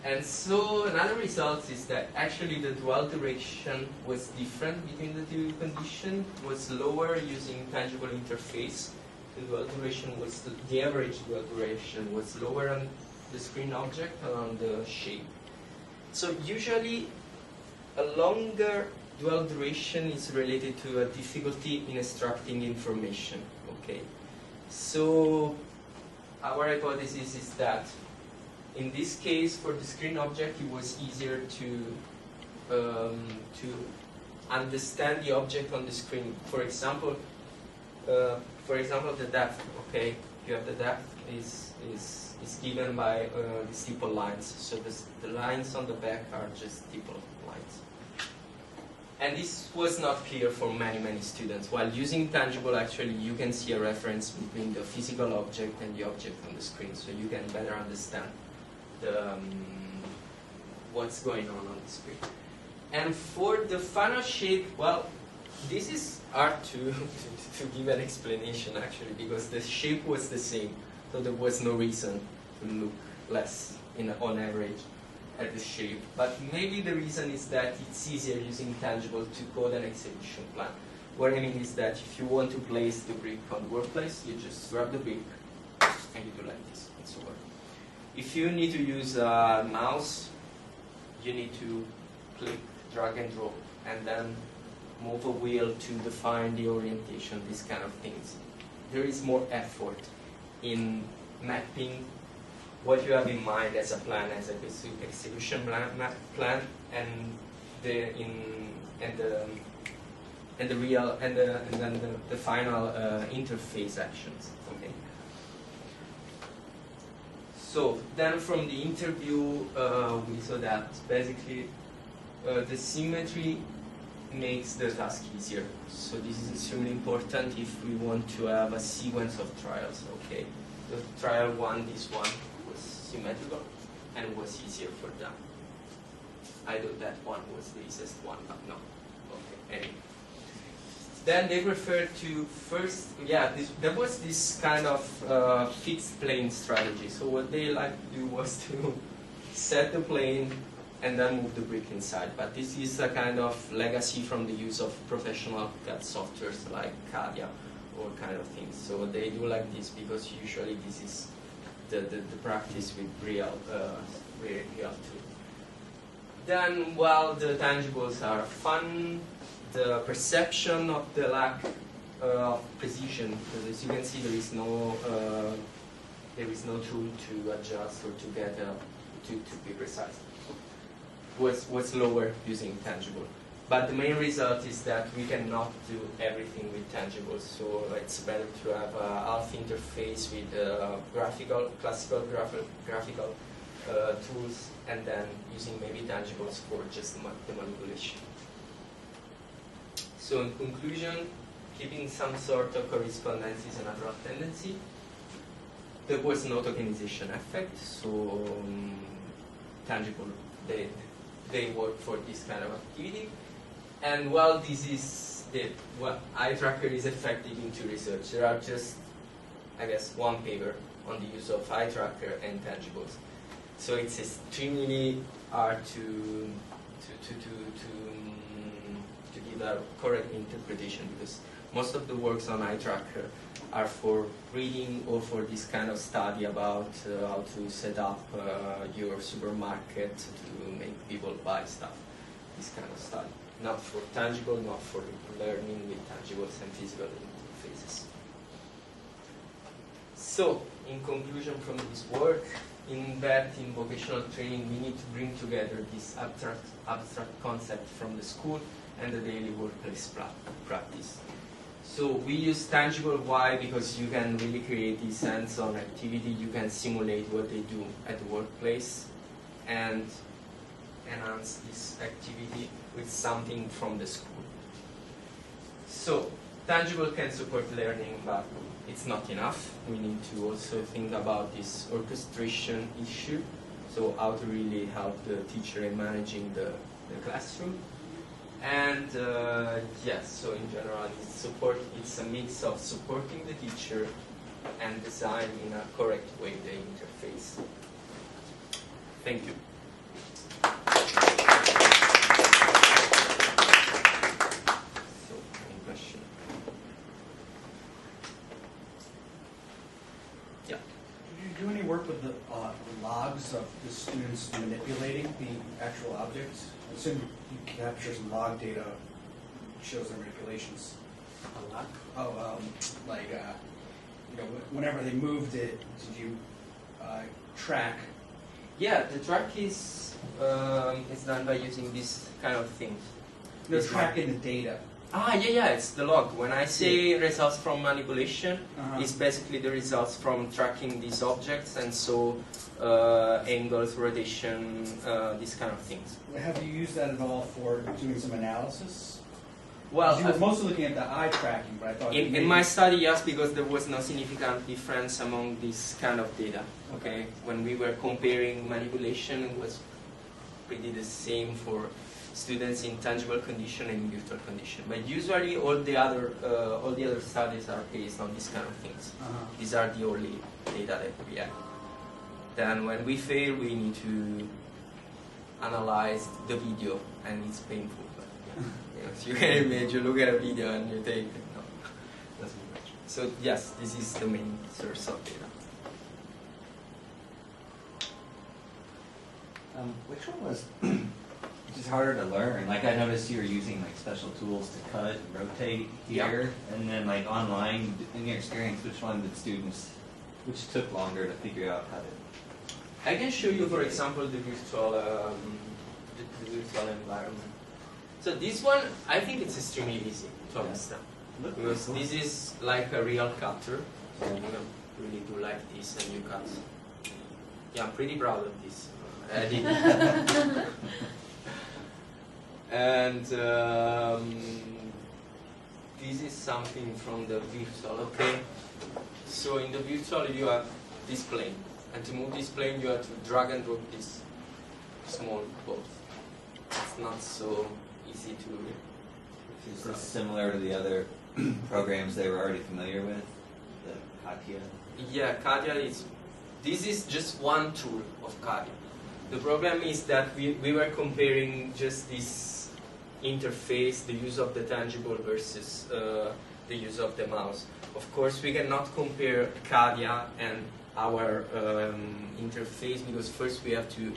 And so another result is that actually the dwell duration was different between the 2 conditions, was lower using tangible interface. The dwell duration was, the average dwell duration was lower on the screen object and on the shape. So usually a longer dwell duration is related to a difficulty in extracting information. Okay, so our hypothesis is that in this case, for the screen object, it was easier to understand the object on the screen. For example, the depth. Okay, you have the depth is given by the steeple lines. So the lines on the back are just steeple lines. And this was not clear for many students. While using tangible, actually, you can see a reference between the physical object and the object on the screen, so you can better understand what's going on the screen. And for the final shape, well, this is hard to give an explanation, actually, because the shape was the same, so there was no reason to look less on average at the shape. But maybe the reason is that it's easier using tangible to code an execution plan. What I mean is that if you want to place the brick on the workplace, you just grab the brick and you do like this, and so on. If you need to use a mouse, you need to click, drag and drop, and then move a wheel to define the orientation, these kind of things. There is more effort in mapping what you have in mind as a plan, as an execution plan, and then the final interface actions. Okay. So then from the interview, we saw that basically the symmetry makes the task easier. So this is extremely important if we want to have a sequence of trials. Okay, the trial 1, this one, was symmetrical and it was easier for them. I thought that one was the easiest one, but no. Okay, anyway. Then they referred to first, there was this kind of fixed plane strategy. So what they liked to do was to set the plane and then move the brick inside. But this is a kind of legacy from the use of professional CAD softwares like CADIA or kind of things. So they do like this because usually this is the practice with real tool. then, while the tangibles are fun, the perception of the lack of precision, because as you can see, there is no tool to adjust or to get to be precise, was lower using tangible. But the main result is that we cannot do everything with tangibles, so it's better to have a half interface with classical graphical tools, and then using maybe tangibles for just the manipulation. So in conclusion, keeping some sort of correspondence is a natural tendency. There was no tokenization effect, so tangible, they work for this kind of activity. And while this is what eye tracker is effective into research, there are just, I guess, one paper on the use of eye tracker and tangibles. So it's extremely hard to give a correct interpretation, because most of the works on eye tracker are for reading or for this kind of study about how to set up your supermarket to make people buy stuff. This kind of study. Not for tangible, not for learning with tangibles and physical interfaces. So, in conclusion from this work, in vocational training, we need to bring together this abstract concept from the school and the daily workplace practice. So we use tangible. Why? Because you can really create this hands-on activity. You can simulate what they do at the workplace and enhance this activity with something from the school. So tangible can support learning, but it's not enough. We need to also think about this orchestration issue. So how to really help the teacher in managing the classroom. And yes, so in general, it's a mix of supporting the teacher and design in a correct way the interface. Thank you. So, any question? Yeah. Did you do any work with the logs of the students manipulating the actual objects? I assume you capture some log data, shows their manipulations. A log? Oh, whenever they moved it, did you track? Yeah, the track is done by using this kind of thing. They're tracking the data. Yeah, it's the log. When I say results from manipulation, it's basically the results from tracking these objects, and so angles, rotation, these kind of things. Have you used that at all for doing some analysis? Well, you were mostly looking at the eye tracking, but I thought in my study, yes, because there was no significant difference among this kind of data. Okay, when we were comparing manipulation, it was pretty the same for students in tangible condition and in virtual condition. But usually, all the other studies are based on these kind of things. These are the only data that we have. Then, when we fail, we need to analyze the video, and it's painful. But, yeah. So you can imagine, you look at a video and you take it. No, doesn't matter. So yes, this is the main source of data. Which one was just harder to learn? Like I noticed you were using like special tools to cut and rotate here, and then like online, in your experience, which took longer to figure out how to? I can show you, for example, the virtual environment. So this one, I think it's extremely easy to understand. Because this is like a real cutter. So you can really do like this and you cut. Yeah, I'm pretty proud of this. I did. And this is something from the virtual, okay? So in the virtual you have this plane. And to move this plane you have to drag and drop this small boat. It's not so easy to... Is this similar to the other programs they were already familiar with? The Katia? Yeah, Katia is... This is just one tool of Katia. The problem is that we were comparing just this interface, the use of the tangible versus the use of the mouse. Of course, we cannot compare Katia and our interface, because first we have to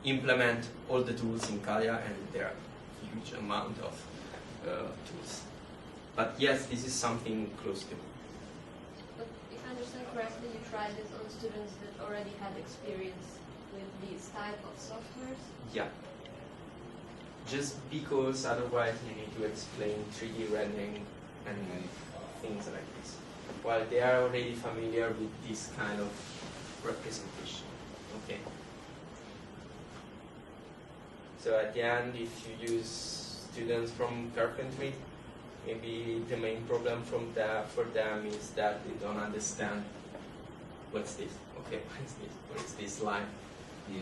implement all the tools in Kalia, and there are huge amount of tools. But yes, this is something close to. But if I understand correctly, you tried this on students that already had experience with these type of softwares? Yeah. Just because otherwise you need to explain 3D rendering and things like this. While they are already familiar with this kind of representation. Okay. So at the end, if you use students from carpentry, maybe the main problem for them is that they don't understand what's this. Okay, what is this line? Yeah.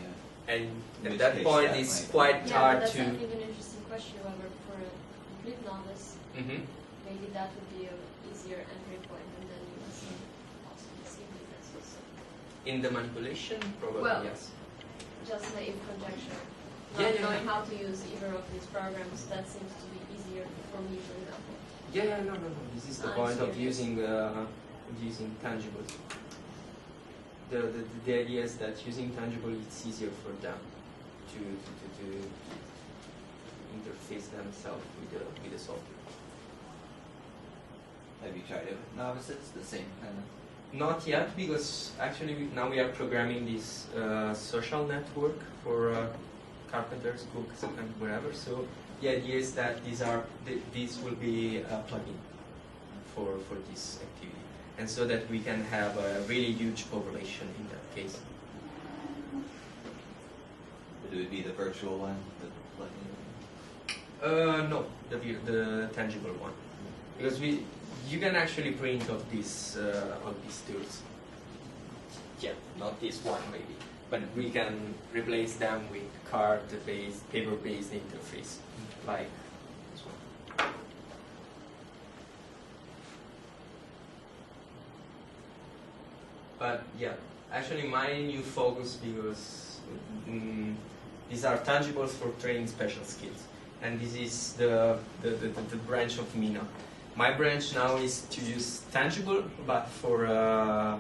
And In at which that case point, that it's might- quite Yeah, hard that's to. I think an interesting question. However, for a complete novice, Mhm. maybe that would be an easier entry point, and then you can see also the same differences. In the manipulation, probably Well, yes. Just naive conjecture. Not Yeah, yeah. knowing how to use either of these programs, that seems to be easier for me, for example. Yeah, no. This is the I'm point of serious. using tangible. The idea is that using tangible, it's easier for them to interface themselves with the software. Have you tried it with novices? The same kind of. Not yet, because actually now we are programming this social network for carpenters, cooks, and whatever. So the idea is that these will be a plugin for this activity, and so that we can have a really huge population in that case. It would be the virtual one, the plugin. No, the tangible one, because you can actually print of these tools. Yeah, not this one maybe, but we can replace them with card-based, paper-based interface, like this one. But yeah, actually my new focus, because these are tangibles for training special skills, and this is the branch of Mina. My branch now is to use tangible, but for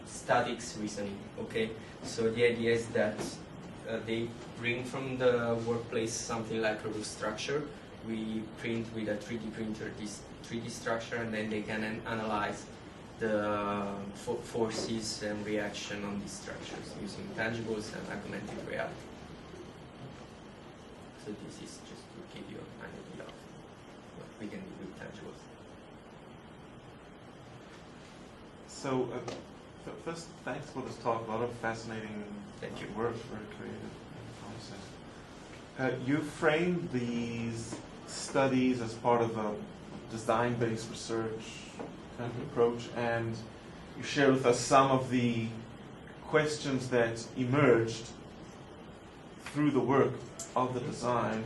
statics reasoning. Okay, so the idea is that they bring from the workplace something like a roof structure. We print with a 3D printer this 3D structure, and then they can analyze the forces and reaction on these structures using tangibles and augmented reality. So this is just to give you an idea of what we can do with tangibles. So, first, thanks for this talk. A lot of fascinating Thank you. work, very creative and promising. You framed these studies as part of a design-based research kind of approach, and you shared with us some of the questions that emerged through the work of the design.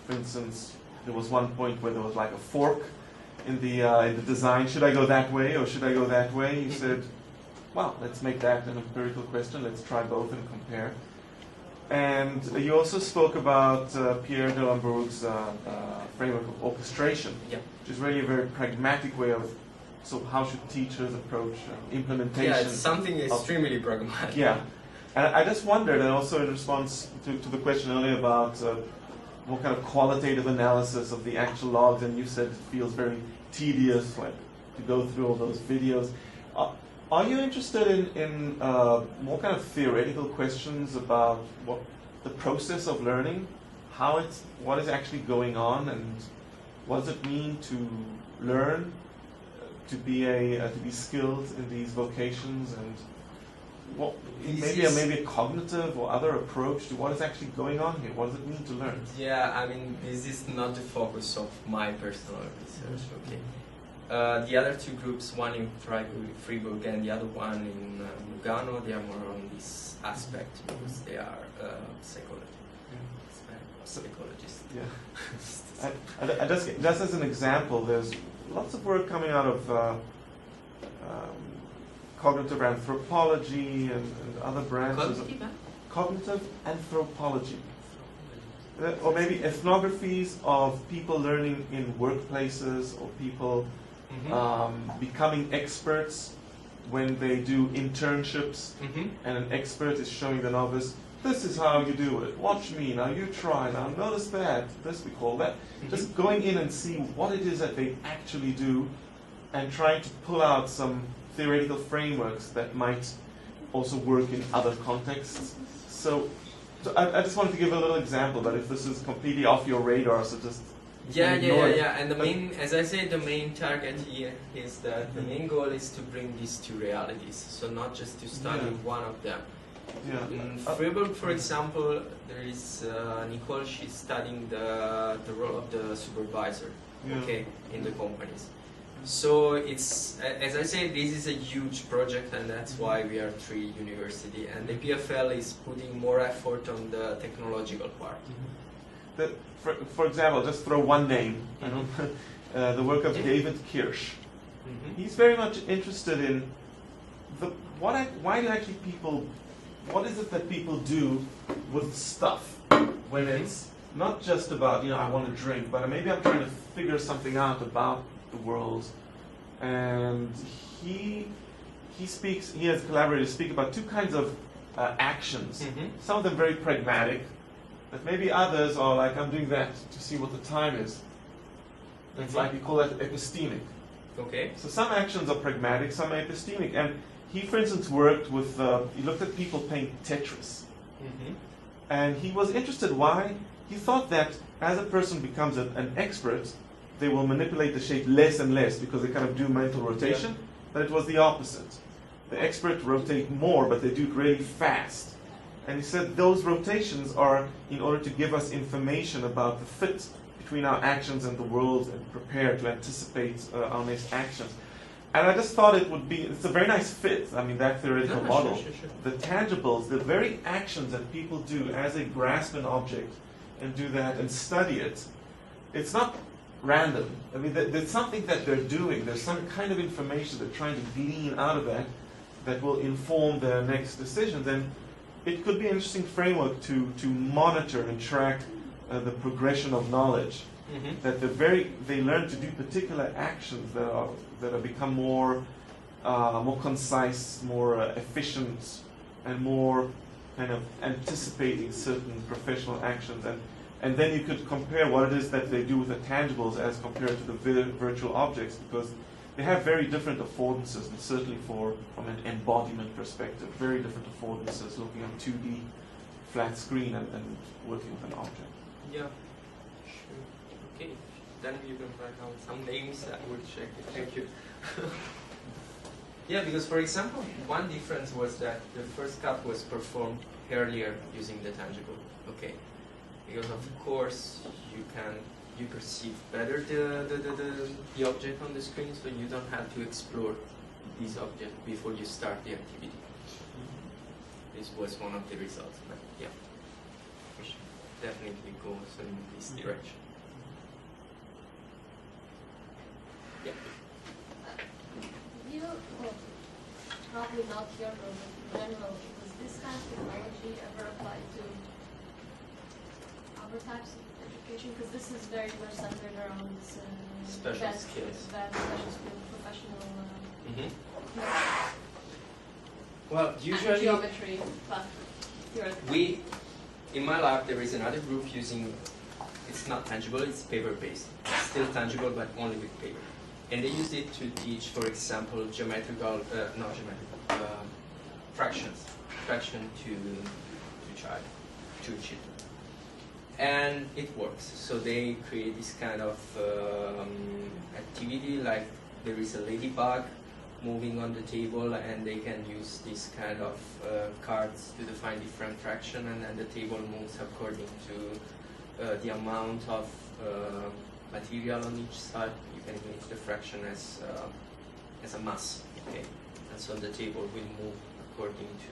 For instance, there was one point where there was like a fork in the design. Should I go that way or should I go that way? You said, well, let's make that an empirical question. Let's try both and compare. And you also spoke about Pierre de Lambourg's framework of orchestration, Yeah. which is really a very pragmatic way of, so how should teachers approach implementation? Yeah, it's something of- extremely pragmatic. Yeah. And I just wondered, and also in response to the question earlier about what kind of qualitative analysis of the actual logs, and you said it feels very tedious, like to go through all those videos. Are you interested in more kind of theoretical questions about what the process of learning, what is actually going on, and what does it mean to learn, to be skilled in these vocations, and what maybe a cognitive or other approach to what is actually going on here? What does it mean to learn? Yeah, I mean, this is not the focus of my personal research, okay? The other two groups, one in Freiburg and the other one in Lugano, they are more on this aspect because they are psychologists. Yeah. I just as an example, there's lots of work coming out of cognitive anthropology and other branches of cognitive anthropology. Or maybe ethnographies of people learning in workplaces, or people becoming experts when they do internships, and an expert is showing the novice this is how you do it. Watch me, now you try, now notice that, this we call that. Just going in and see what it is that they actually do and trying to pull out some theoretical frameworks that might also work in other contexts. So I just wanted to give a little example, but if this is completely off your radar, so just ignore it. And the main, as I said, the main target here is that the main goal is to bring these two realities. So not just to study one of them. In Freiburg, for example, there is Nicole. She's studying the role of the supervisor, in the companies. So it's, as I said, this is a huge project, and that's why we are 3 university, and the PFL is putting more effort on the technological part. For example, just throw one name. The work of David Kirsch. He's very much interested in why do actually people. What is it that people do with stuff when it's not just about, I want to drink, but maybe I'm trying to figure something out about the world. And he has collaborators speak about 2 kinds of actions. Some of them very pragmatic, but maybe others are like, I'm doing that to see what the time is. It's like, we call that epistemic. Okay. So some actions are pragmatic, some are epistemic. And he, for instance, worked with, he looked at people playing Tetris. And he was interested why. He thought that as a person becomes an expert, they will manipulate the shape less and less because they kind of do mental rotation. But it was the opposite. The expert rotate more, but they do it really fast. And he said those rotations are in order to give us information about the fit between our actions and the world and prepare to anticipate our next actions. And I just thought it's a very nice fit, that theoretical model. Sure. The tangibles, the very actions that people do as they grasp an object and do that and study it, it's not random. There's something that they're doing. There's some kind of information they're trying to glean out of that will inform their next decisions. And it could be an interesting framework to monitor and track the progression of knowledge. That they learn to do particular actions that are become more concise, more efficient, and more kind of anticipating certain professional actions. And then you could compare what it is that they do with the tangibles as compared to the virtual objects, because they have very different affordances, and certainly from an embodiment perspective, very different affordances looking at 2D flat screen and working with an object. Yeah. Sure. Okay. Then you can write down some names. I will check it. Thank you. Yeah, because for example, one difference was that the first cut was performed earlier using the tangible. Okay. Because of course you perceive better the object on the screen, so you don't have to explore this object before you start the activity. This was one of the results, but yeah, we should definitely go in this direction. Yeah. Probably not here, but in general, was this kind of technology ever applied to other types of education? Because this is very much centered around this Special skills, professional. Well, usually geometry, but theoretically. In my lab, there is another group using. It's not tangible; it's paper-based. It's still tangible, but only with paper. And they use it to teach, for example, fraction to children. And it works. So they create this kind of activity, like there is a ladybug moving on the table, and they can use this kind of cards to define different fraction, and then the table moves according to the amount of material on each side. You can image the fraction as a mass, okay? And so the table will move according to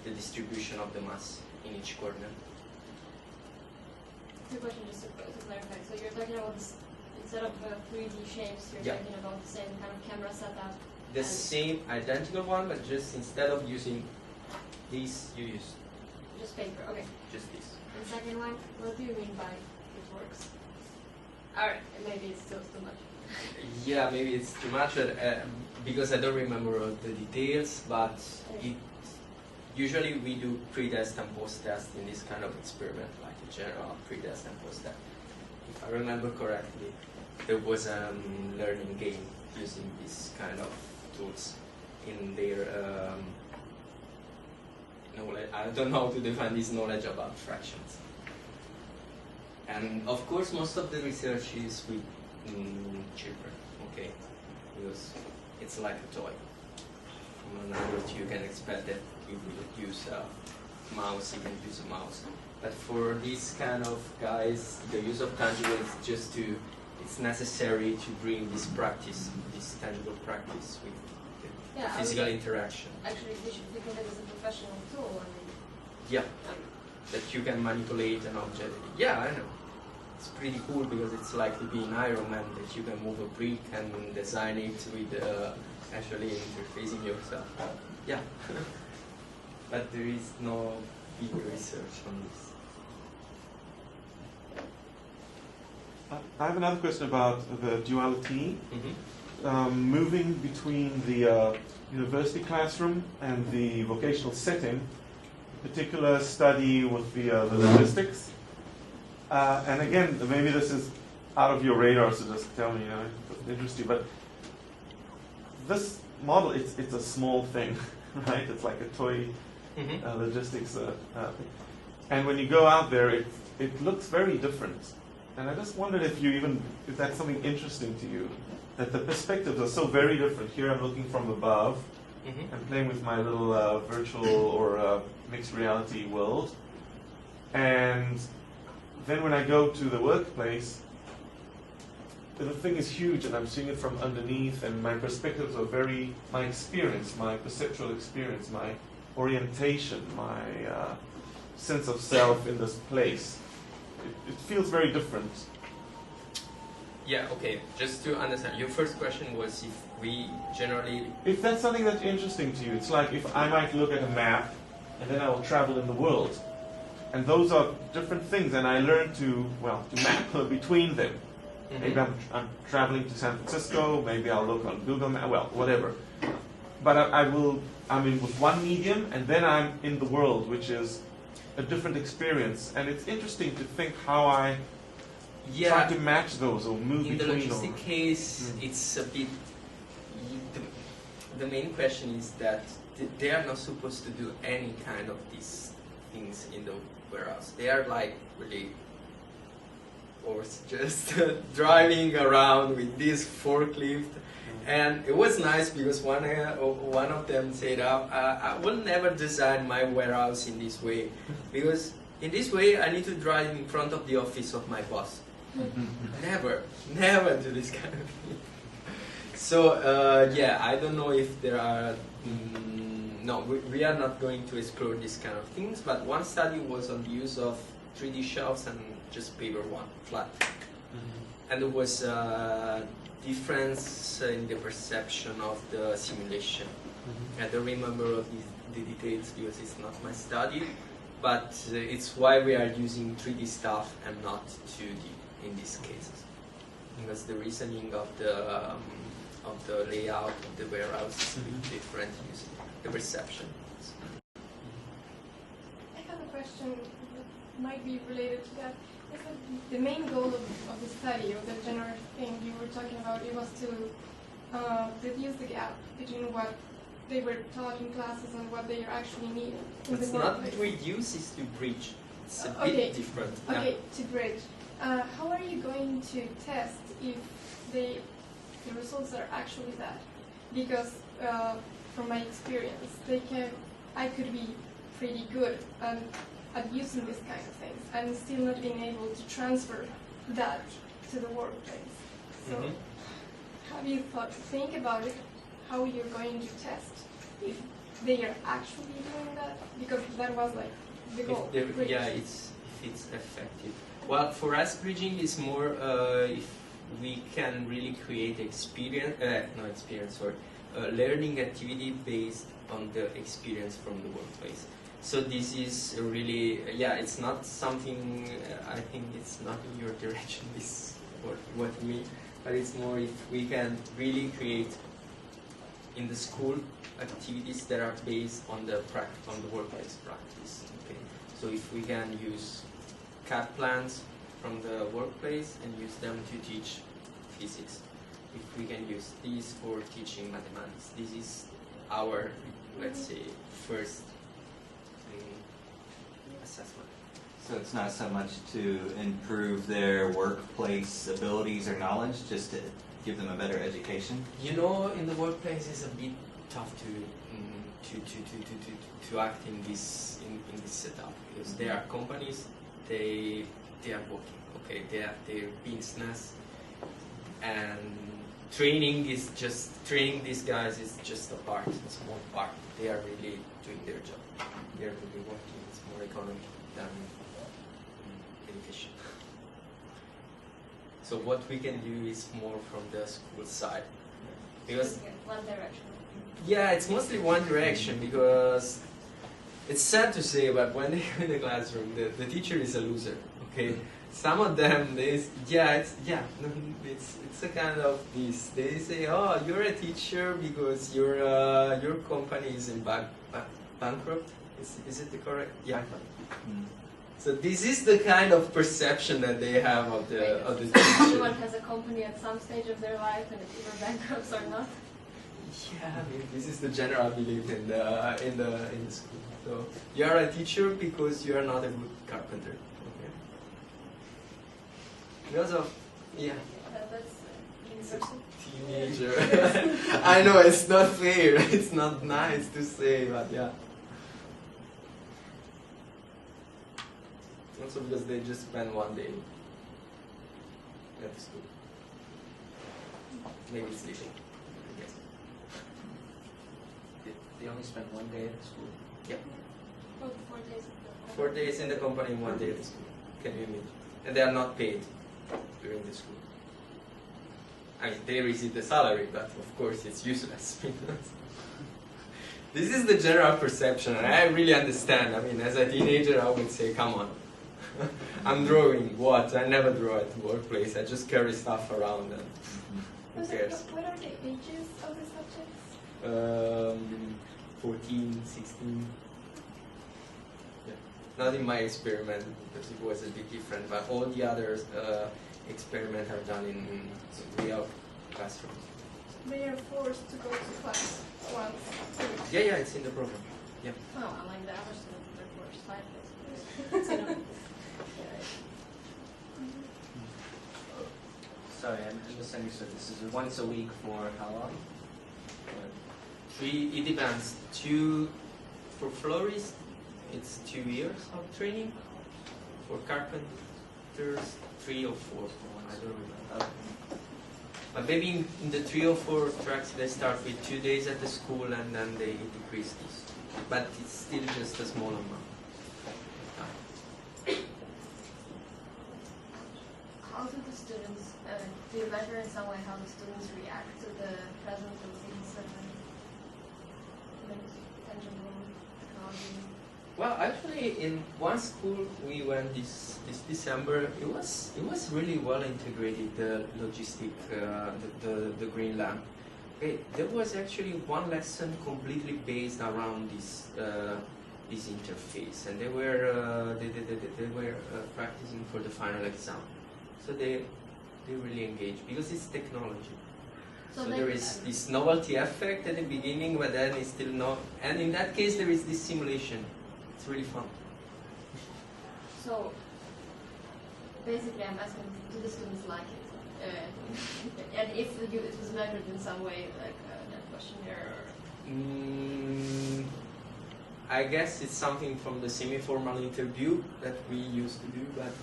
the distribution of the mass in each corner. Two questions just to clarify. So you're talking about this, instead of 3D shapes, you're talking about the same kind of camera setup? The same identical one, but just instead of using these, you use just paper, okay. Just this. And second one, what do you mean by it works? Alright, maybe it's still too much. Yeah, maybe it's too much, but, because I don't remember all the details, but usually we do pre-test and post-test in this kind of experiment, like a general pre-test and post-test. If I remember correctly, there was a learning game using this kind of tools in their knowledge. I don't know how to define this knowledge about fractions. And of course, most of the research is with children, okay, because it's like a toy. In other words, you can expect that you will use a mouse, you can use a mouse. But for these kind of guys, the use of tangible is just to, it's necessary to bring this practice, this tangible practice with the physical interaction. Actually, we should think of it as a professional tool. I mean, Yeah, that you can manipulate an object. Yeah, I know. It's pretty cool because it's like to be in Iron Man, that you can move a brick and design it with actually interfacing yourself. Yeah. But there is no big research on this. I have another question about the duality. Mm-hmm. Moving between the university classroom and the vocational setting, particular study with the logistics. And again, maybe this is out of your radar, so just tell me, it doesn't interest you. But this model, it's a small thing, right? It's like a toy logistics thing. And when you go out there, it looks very different. And I just wondered if that's something interesting to you, that the perspectives are so very different. Here I'm looking from above and playing with my little virtual or mixed reality world. And then when I go to the workplace, the thing is huge and I'm seeing it from underneath, and my perspectives are my experience, my perceptual experience, my orientation, my sense of self in this place. It feels very different. Yeah, okay. Just to understand, your first question was if we generally... If that's something that's interesting to you, it's like if I might look at a map and then I will travel in the world. And those are different things, and I learn to map between them. Mm-hmm. Maybe I'm traveling to San Francisco, maybe I'll look on Google Maps, whatever. But I'm in with one medium, and then I'm in the world, which is a different experience. And it's interesting to think how I try to match those or move between them. In the logistic case, it's a bit... The main question is that they are not supposed to do any kind of these things in the warehouse. They are like really... or just driving around with this forklift. And it was nice because one of them said, I will never design my warehouse in this way, because in this way I need to drive in front of the office of my boss. Never do this kind of thing. So I don't know if there are, no, we are not going to explore these kind of things, but one study was on the use of 3D shelves and just paper one, flat. And there was difference in the perception of the simulation. I don't remember all the details because it's not my study, but it's why we are using 3D stuff and not 2D in these cases, because the reasoning of the layout of the warehouse is a bit different using the perception. I have a question that might be related to that. Is that the main goal of the study, or the general thing you were talking about, it was to reduce the gap between what they were taught in classes and what they are actually needed in It's the workplace? not reduce, it's to bridge. It's a bit different. Okay, to bridge. How are you going to test if the results are actually that? Because from my experience, I could be pretty good at using this kind of things and still not being able to transfer that to the workplace. So have you think about it, how you're going to test if they are actually doing that? Because that was like the goal. If it's effective. Well, for us, bridging is more if we can really create learning activity based on the experience from the workplace. So this is really, it's not something, I think it's not in your direction, this what you mean, but it's more if we can really create in the school activities that are based on the workplace practice. Okay, so if we can use CAD plans from the workplace and use them to teach physics, if we can use these for teaching mathematics, this is our, let's say, first assessment. So it's not so much to improve their workplace abilities or knowledge, just to give them a better education? You know, in the workplace it's a bit tough to act in this setup, because there are companies, they are working, okay, they're business, and training these guys is just a small part. They are really doing their job. They are really working. It's more economic than education. So what we can do is more from the school side, because one direction. yeah, it's mostly one direction, because it's sad to say, but when they go in the classroom, the teacher is a loser. Okay, some of them it's a kind of this. They say, oh, you're a teacher because your company is in bankrupt. Is it the correct? Yeah. Mm. So this is the kind of perception that they have of the teacher. Everyone has a company at some stage of their life, and it's either bankrupts or not. Yeah, I mean, this is the general belief in the school. So you are a teacher because you are not a good carpenter. Okay. Because of That's universal. teenager. I know it's not fair. It's not nice to say, but yeah. Also because they just spend one day at the school. Maybe sleeping. I guess. They only spend one day at the school. Yeah. Well, 4 days. Of the 4 days in the company, 1 day at the school. Can you imagine? And they are not paid during the school. I mean, they receive the salary, but of course it's useless. This is the general perception, and I really understand. I mean, as a teenager, I would say, come on. I'm drawing what? I never draw at the workplace. I just carry stuff around, and who cares? What are the ages of the subjects? 14, 16. Yeah. Not in my experiment, because it was a bit different, but all the others experiments are done in real classrooms. They are forced to go to class once a week. Yeah, it's in the program. Yeah. Oh, unlike the other students, they're forced 5 days. You know. Sorry, I misunderstood. This is once a week for how long? 3, it depends. For florists, it's 2 years of training. For carpenters, 3 or 4. I don't remember. But maybe in the 3 or 4 tracks, they start with 2 days at the school and then they decrease this. But it's still just a small amount. How do the students, do you measure in some way how the students react to the presence of these tangible technology? Well, actually, in one school we went this December. It was really well integrated. The logistic, the green lamp. Okay, there was actually one lesson completely based around this interface, and they were practicing for the final exam. So they really engage because it's technology. So there is this novelty effect at the beginning, but then it's still not. And in that case, there is this simulation. It's really fun. So basically, I'm asking, do the students like it? And if it was measured in some way, like that questionnaire? I guess it's something from the semi-formal interview that we used to do, but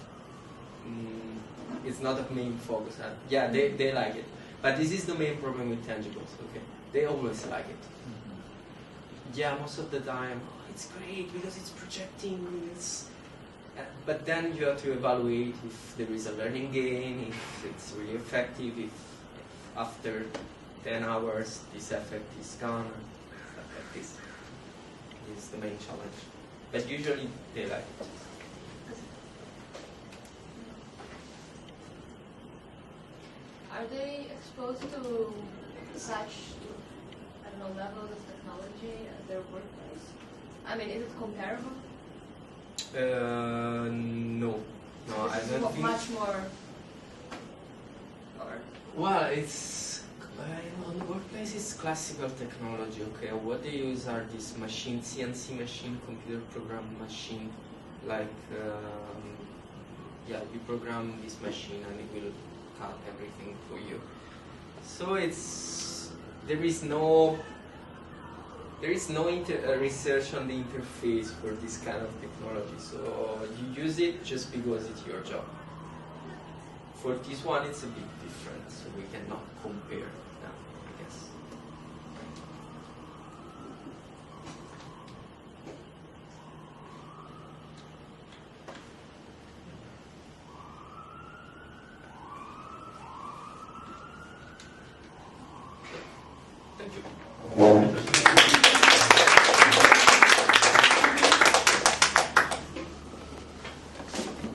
it's not the main focus. Yeah, they like it. But this is the main problem with tangibles, okay? They always like it. Yeah, most of the time, oh, it's great because it's projecting, but then you have to evaluate if there is a learning gain, if it's really effective, if after 10 hours this effect is gone, and stuff like this. This is the main challenge. But usually they like it. Are they exposed to such, I don't professional levels of technology at their workplace? I mean, is it comparable? No. No, I This is don't think. much more. Or Well, it's on the workplace. It's classical technology. Okay, what they use are these machines, CNC machine, computer program machine. Like, yeah, you program this machine and it will cut everything for you. So there is no research on the interface for this kind of technology. So you use it just because it's your job. For this one, it's a bit different. So